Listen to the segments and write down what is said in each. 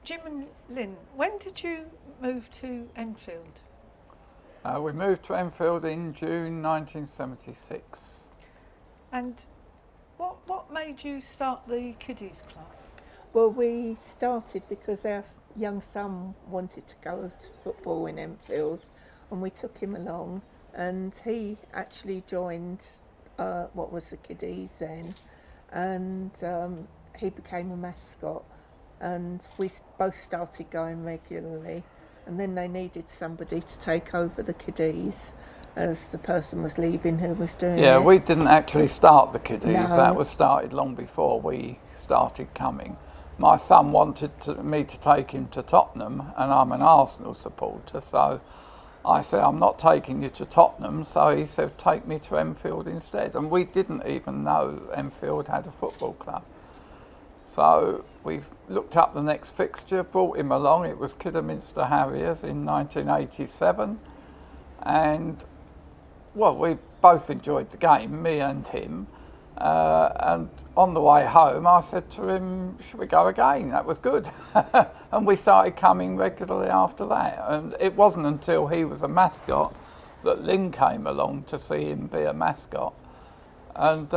Jim and Lynne, when did you move to Enfield? We moved to Enfield in June 1976. And what made you start the kiddies club? Well, we started because our young son wanted to go to football in Enfield, and we took him along, and he actually joined what was the kiddies then, and he became a mascot, and we both started going regularly, and then they needed somebody to take over the kiddies as the person was leaving who was doing it. Yeah, we didn't actually start the kiddies. No. That was started long before we started coming. My son wanted me to take him to Tottenham, and I'm an Arsenal supporter, so I said, I'm not taking you to Tottenham, so he said, take me to Enfield instead. And we didn't even know Enfield had a football club. So we looked up the next fixture, brought him along. It was Kidderminster Harriers in 1987, and well, we both enjoyed the game, me and him. And on the way home, I said to him, should we go again? That was good. And we started coming regularly after that. And it wasn't until he was a mascot that Lynn came along to see him be a mascot. And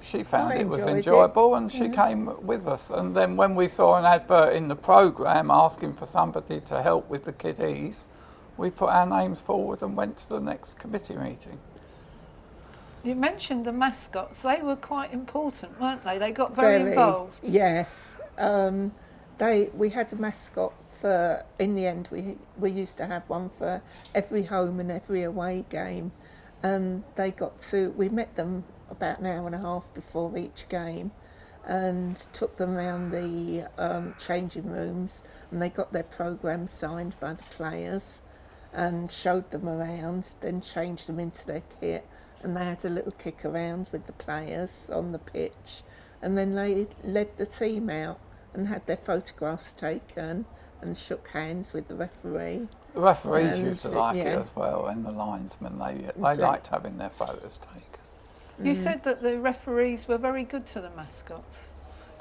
she found it was enjoyable, and she came with us. And then when we saw an advert in the programme asking for somebody to help with the kiddies, we put our names forward and went to the next committee meeting. You mentioned the mascots. They were quite important, weren't they? They got very involved. Yes. We had a mascot for, in the end, we used to have one for every home and every away game. And we met them about an hour and a half before each game and took them around the changing rooms, and they got their programmes signed by the players and showed them around, then changed them into their kit, and they had a little kick around with the players on the pitch, and then they led the team out and had their photographs taken and shook hands with the referee. The referees used to like it as well, and the linesmen, they liked having their photos taken. You said that the referees were very good to the mascots.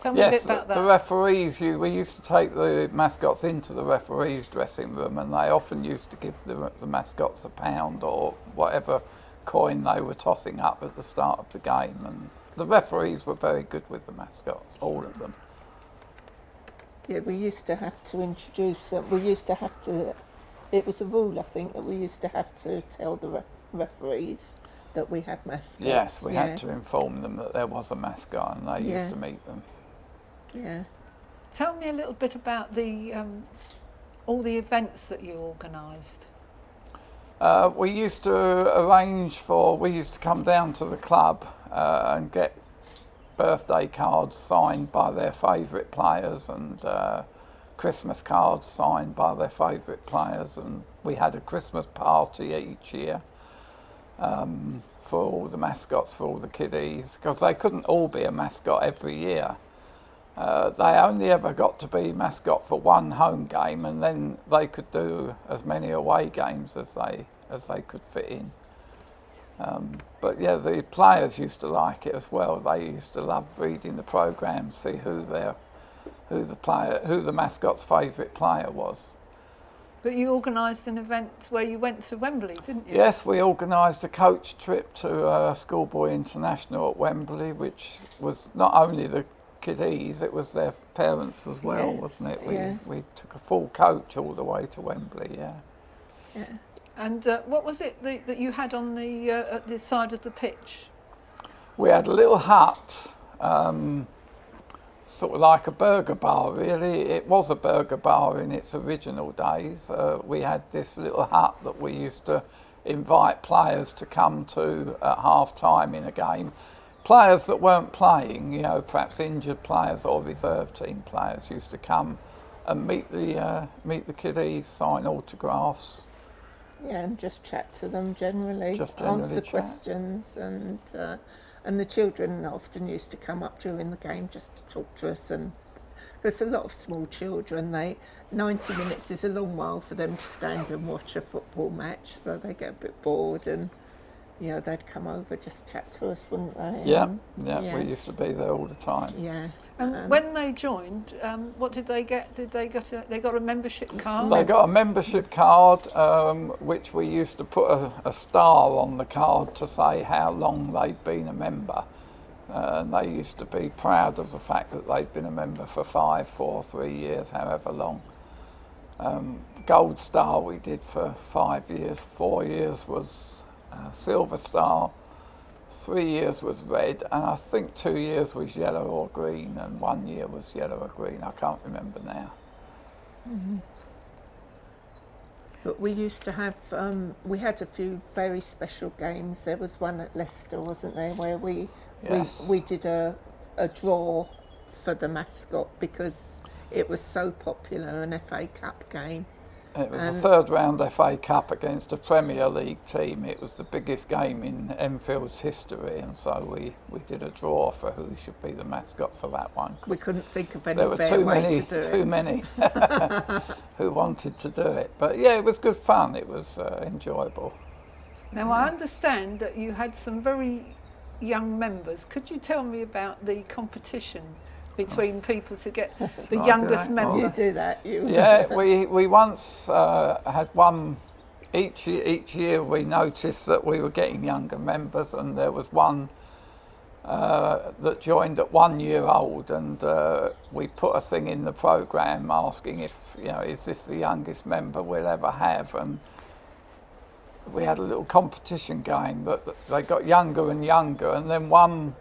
Tell me a bit about that. The referees, we used to take the mascots into the referees' dressing room, and they often used to give the mascots £1 or whatever coin they were tossing up at the start of the game. And the referees were very good with the mascots, all of them. Yeah, we used to have to introduce them. It was a rule, I think, that we used to have to tell the referees that we had mascots. Yes, we had to inform them that there was a mascot, and they used to meet them. Yeah. Tell me a little bit about all the events that you organised. We used to come down to the club and get birthday cards signed by their favourite players, and Christmas cards signed by their favourite players, and we had a Christmas party each year for all the mascots, for all the kiddies, because they couldn't all be a mascot every year. They only ever got to be mascot for one home game, and then they could do as many away games as they could fit in. But yeah, the players used to like it as well. They used to love reading the programme, see who the mascot's favourite player was. But you organised an event where you went to Wembley, didn't you? Yes, we organised a coach trip to Schoolboy International at Wembley, which was not only the kiddies, it was their parents as well, wasn't it? We took a full coach all the way to Wembley, Yeah. And what was it that you had on at the side of the pitch? We had a little hut, sort of like a burger bar, really. It was a burger bar in its original days. We had this little hut that we used to invite players to come to at half time in a game. Players that weren't playing, perhaps injured players or reserve team players, used to come and meet the kiddies, sign autographs. Yeah, and just chat to them generally, chat. answer questions, and the children often used to come up during the game just to talk to us, and because a lot of small children, 90 minutes is a long while for them to stand and watch a football match, so they get a bit bored, and they'd come over, just chat to us, wouldn't they? Yeah, we used to be there all the time. Yeah. And when they joined, what did they get? They got a membership card? They got a membership card, which we used to put a star on the card to say how long they'd been a member. And they used to be proud of the fact that they'd been a member for 5, 4, 3 years, however long. Gold star we did for 5 years. 4 years was silver star. 3 years was red, and I think 2 years was yellow or green, and 1 year was yellow or green. I can't remember now. Mm-hmm. But we used to have, we had a few very special games. There was one at Leicester, wasn't there, where we did a draw for the mascot because it was so popular, an FA Cup game. It was the third round FA Cup against a Premier League team. It was the biggest game in Enfield's history, and so we did a draw for who should be the mascot for that one. We couldn't think of any there were fair way to do it. Too many who wanted to do it. But yeah, it was good fun. It was enjoyable. Now I understand that you had some very young members. Could you tell me about the competition between people to get the youngest member? You do that, you. Yeah, we once had one. Each year we noticed that we were getting younger members, and there was one that joined at 1 year old, and we put a thing in the programme asking if, is this the youngest member we'll ever have, and we had a little competition going that they got younger and younger, and then one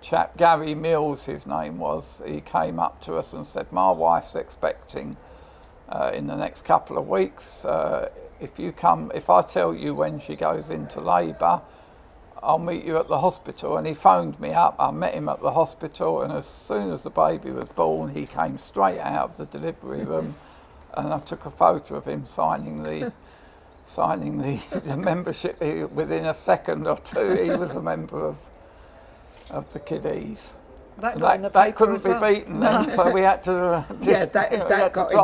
chap, Gary Mills his name was, he came up to us and said, my wife's expecting in the next couple of weeks. If I tell you when she goes into labour, I'll meet you at the hospital. And he phoned me up. I met him at the hospital, and as soon as the baby was born, he came straight out of the delivery room, and I took a photo of him signing the membership. Within a second or two, he was a member of the kiddies. That couldn't be beaten then, so we had to drop in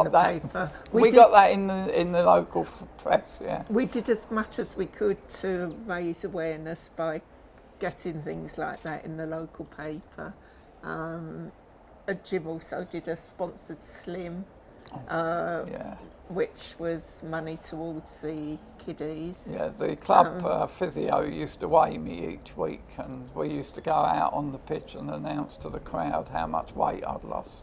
the paper. We got that in the local press. Yeah, we did as much as we could to raise awareness by getting things like that in the local paper. Jim also did a sponsored slim, which was money towards the kiddies. Yeah, the club physio used to weigh me each week, and we used to go out on the pitch and announce to the crowd how much weight I'd lost,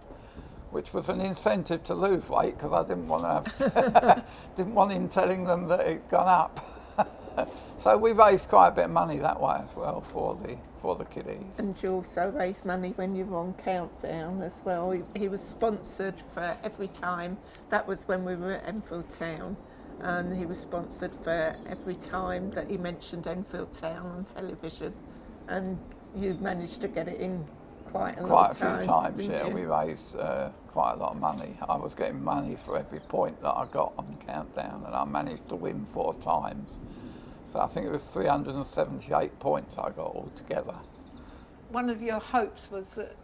which was an incentive to lose weight because I didn't want him telling them that it'd gone up. So we raised quite a bit of money that way as well for the kiddies. And you also raised money when you were on Countdown as well. He was sponsored for every time. That was when we were at Enfield Town, and he was sponsored for every time that he mentioned Enfield Town on television. And you managed to get it in quite a few times. Yeah, we raised quite a lot of money. I was getting money for every point that I got on Countdown, and I managed to win 4 times. So I think it was 378 points I got altogether. One of your hopes was that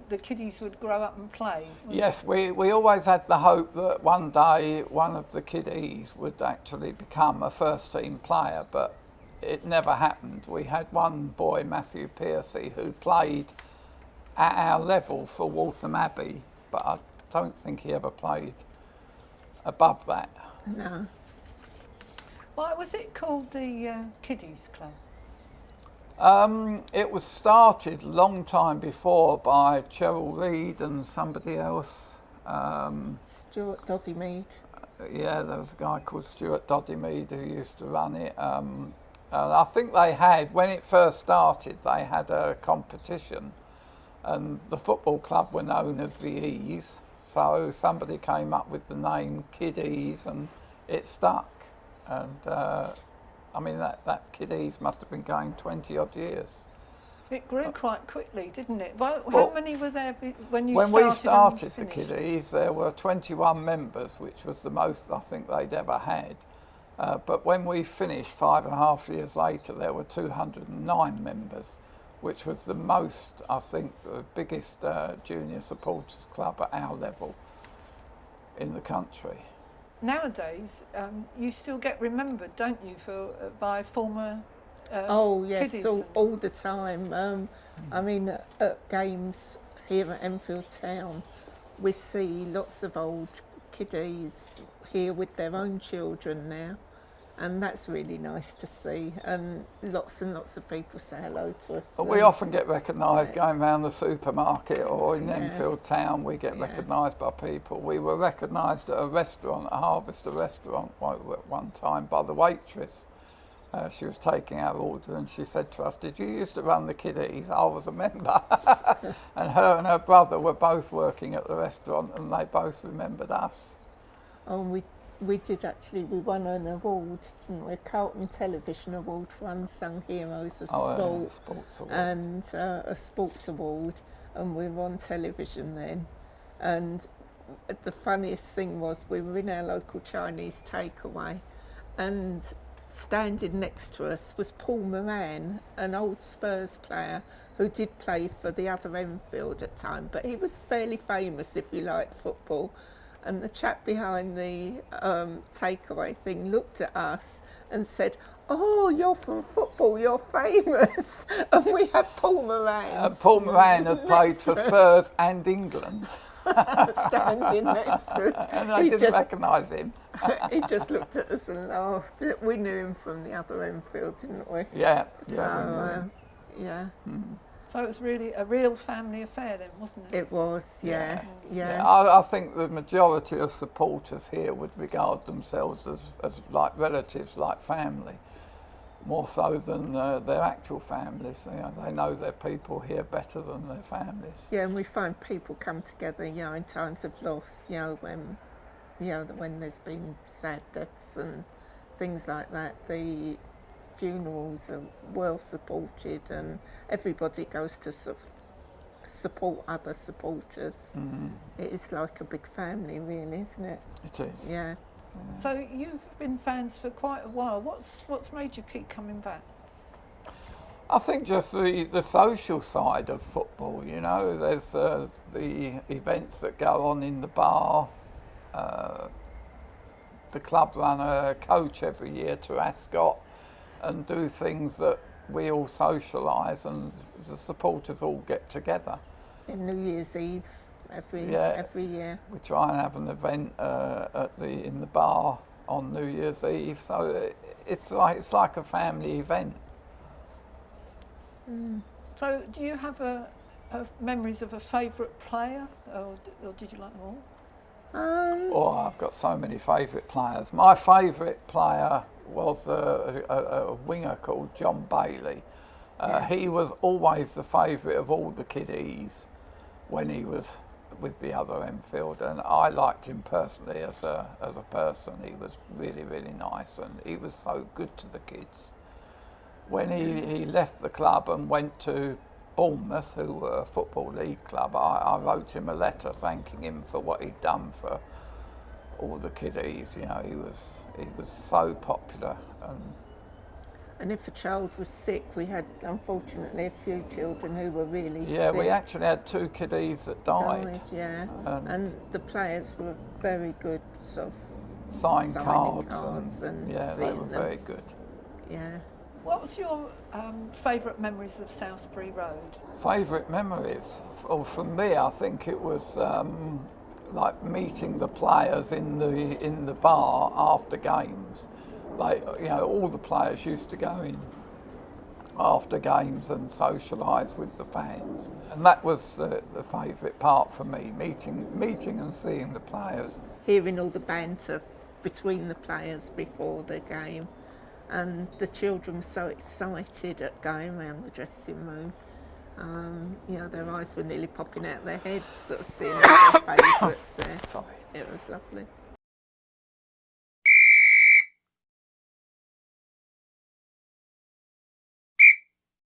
the kiddies would grow up and play. Yes, we always had the hope that one day one of the kiddies would actually become a first team player, but it never happened. We had one boy, Matthew Piercy, who played at our level for Waltham Abbey, but I don't think he ever played above that. No. Why was it called the Kiddies Club? It was started a long time before by Cheryl Reed and somebody else. Stuart Doddymead. Yeah, there was a guy called Stuart Doddymead who used to run it. And I think they had, when it first started, they had a competition, and the football club were known as the E's. So somebody came up with the name Kiddies, and it stuck. And I mean, that Kiddies must have been going 20 odd years. It grew quite quickly, didn't it? How many were there when we started the Kiddies? There were 21 members, which was the most I think they'd ever had. But when we finished 5.5 years later, there were 209 members, which was the most, I think, the biggest junior supporters club at our level in the country. Nowadays, you still get remembered, don't you, by former oh yes, kiddies all the time. I mean, at games here at Enfield Town, we see lots of old kiddies here with their own children now, and that's really nice to see. And lots of people say hello to us. We often get recognised going around the supermarket or in Enfield Town. We get recognised by people. We were recognised at a restaurant, a Harvester restaurant, one time by the waitress. She was taking our order and she said to us, "Did you used to run the kiddies?" I was a member. And her brother were both working at the restaurant and they both remembered us. Oh, we did actually, we won an award, didn't we? A Carlton Television Award for Unsung Heroes of Sport. Sports award. And a sports award, and we were on television then. And the funniest thing was we were in our local Chinese takeaway, and standing next to us was Paul Moran, an old Spurs player who did play for the other Enfield at the time, but he was fairly famous if you liked football. And the chap behind the takeaway thing looked at us and said, "Oh, you're from football, you're famous." And we had Paul Moran. Paul Moran had played for Spurs and England. Standing next to us. And they didn't recognise him. He just looked at us and laughed. We knew him from the other Enfield, didn't we? Yeah. So, yeah. So it was really a real family affair then, wasn't it? It was, yeah. I think the majority of supporters here would regard themselves as like relatives, like family, more so than their actual families. You know, they know their people here better than their families. Yeah, and we find people come together, you know, in times of loss, when there's been sad deaths and things like that. The funerals are well supported and everybody goes to support other supporters. It is like a big family, really, isn't it? It is. Yeah. So you've been fans for quite a while. What's made you keep coming back? I think just the social side of football, you know, there's the events that go on in the bar. The club run a coach every year to Ascot and do things that we all socialise and the supporters all get together. In New Year's Eve every year. We try and have an event in the bar on New Year's Eve, so it's like a family event. So do you have memories of a favourite player, or did you like them all? I've got so many favourite players. My favourite player was a winger called John Bailey. He was always the favourite of all the kiddies when he was with the other Enfield, and I liked him personally as a person. He was really, really nice, and he was so good to the kids. When he left the club and went to Bournemouth, who were a Football League club, I wrote him a letter thanking him for what he'd done for all the kiddies. You know, he was so popular. And if a child was sick, we had unfortunately a few children who were really sick. Yeah, we actually had 2 kiddies that died. And the players were very good, sort of signing cards and yeah, they were very good. Yeah. What was your favourite memories of Southbury Road? Favourite memories? Well, for me, I think it was like meeting the players in the bar after games. Like, you know, all the players used to go in after games and socialise with the fans, and that was the favourite part for me, meeting and seeing the players. Hearing all the banter between the players before the game. And the children were so excited at going around the dressing room. You know, their eyes were nearly popping out their heads, sort of seeing their favourites there. Sorry. It was lovely.